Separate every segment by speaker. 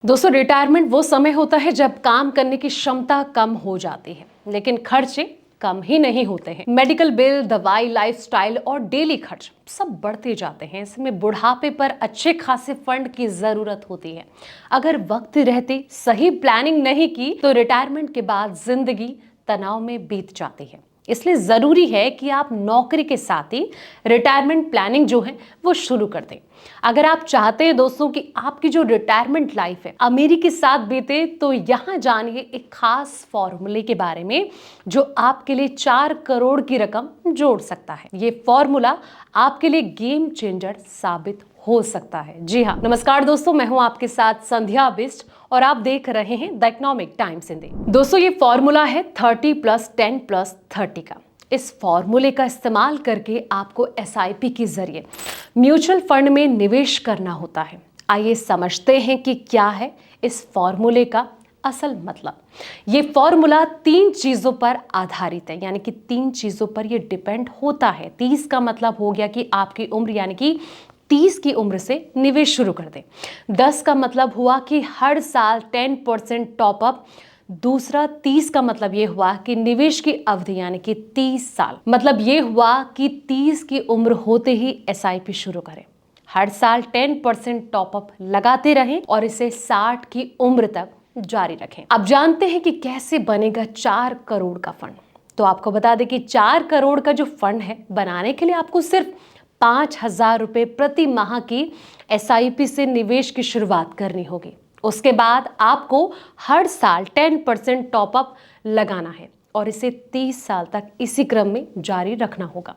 Speaker 1: दोस्तों, रिटायरमेंट वो समय होता है जब काम करने की क्षमता कम हो जाती है, लेकिन खर्चे कम ही नहीं होते हैं। मेडिकल बिल, दवाई, लाइफस्टाइल और डेली खर्च सब बढ़ते जाते हैं। इसमें बुढ़ापे पर अच्छे खासे फंड की जरूरत होती है। अगर वक्त रहते सही प्लानिंग नहीं की तो रिटायरमेंट के बाद जिंदगी तनाव में बीत जाती है। इसलिए जरूरी है कि आप नौकरी के साथ ही रिटायरमेंट प्लानिंग जो है वो शुरू कर दें। अगर आप चाहते हैं दोस्तों कि आपकी जो रिटायरमेंट लाइफ है अमीरी के साथ बीते, तो यहाँ जानिए एक खास फॉर्मूले के बारे में जो आपके लिए 4 करोड़ की रकम जोड़ सकता है। ये फॉर्मूला आपके लिए गेम चेंजर साबित हो सकता है। जी हाँ, नमस्कार दोस्तों, मैं हूं आपके साथ संध्या बिष्ट और आप देख रहे हैं द इकोनॉमिक टाइम्स हिंदी। दोस्तों, ये फॉर्मूला है 30+10+30 का। इस फॉर्मूले का इस्तेमाल करके आपको एसआईपी के जरिए म्यूचुअल फंड में निवेश करना होता है। आइए समझते हैं कि क्या है इस फॉर्मूले का असल मतलब। ये फॉर्मूला 3 चीजों पर आधारित है, यानी कि 3 चीजों पर ये डिपेंड होता है। 30 का मतलब हो गया कि आपकी उम्र, यानी कि 30 की उम्र से निवेश शुरू कर दें। 10 का मतलब हुआ कि हर साल 10% टॉपअप। दूसरा 30 का मतलब ये हुआ कि निवेश की अवधि, यानी कि 30 साल। मतलब ये हुआ कि 30 की उम्र होते ही एसआईपी शुरू करें, हर साल 10% टॉपअप लगाते रहें और इसे 60 की उम्र तक जारी रखें। अब जानते हैं कि कैसे बनेगा 4 करोड़ का फंड। तो आपको बता दें कि 4 करोड़ का जो फंड है बनाने के लिए आपको सिर्फ 5,000 रुपए प्रति माह की एसआईपी से निवेश की शुरुआत करनी होगी। उसके बाद आपको हर साल 10% टॉपअप लगाना है और इसे 30 साल तक इसी क्रम में जारी रखना होगा।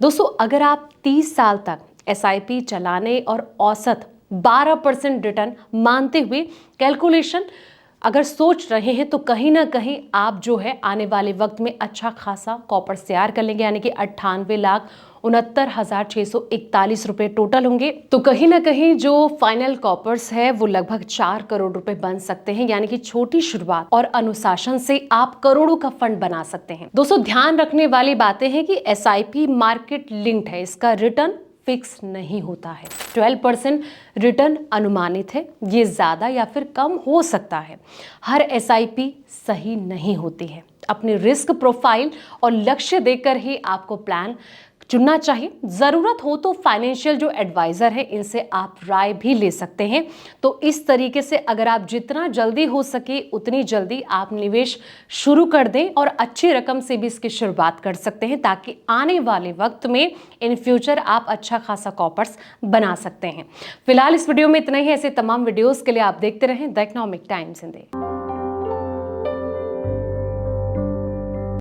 Speaker 1: दोस्तों, अगर आप 30 साल तक एसआईपी चलाने और औसत 12% रिटर्न मानते हुए कैलकुलेशन अगर सोच रहे हैं, तो कहीं ना कहीं आप जो है आने वाले वक्त में अच्छा खासा कॉपर्स तैयार कर लेंगे, यानी कि 98,69,641 रुपए टोटल होंगे। तो कहीं ना कहीं जो फाइनल कॉपर्स है वो लगभग 4 करोड़ रुपए बन सकते हैं, यानी कि छोटी शुरुआत और अनुशासन से आप करोड़ों का फंड बना सकते हैं। दोस्तों, ध्यान रखने वाली बातें हैं कि एसआईपी मार्केट लिंक्ड है, इसका रिटर्न फिक्स नहीं होता है। 12% रिटर्न अनुमानित है, ये ज्यादा या फिर कम हो सकता है। हर एसआईपी सही नहीं होती है। अपने रिस्क प्रोफाइल और लक्ष्य देकर ही आपको प्लान चुनना चाहिए। जरूरत हो तो फाइनेंशियल जो एडवाइजर है इनसे आप राय भी ले सकते हैं। तो इस तरीके से अगर आप जितना जल्दी हो सके उतनी जल्दी आप निवेश शुरू कर दें और अच्छी रकम से भी इसकी शुरुआत कर सकते हैं, ताकि आने वाले वक्त में इन फ्यूचर आप अच्छा खासा कॉपर्स बना सकते हैं। फिलहाल इस वीडियो में इतना ही। ऐसे तमाम वीडियोस के लिए आप देखते रहें द इकोनॉमिक टाइम्स हिंदी।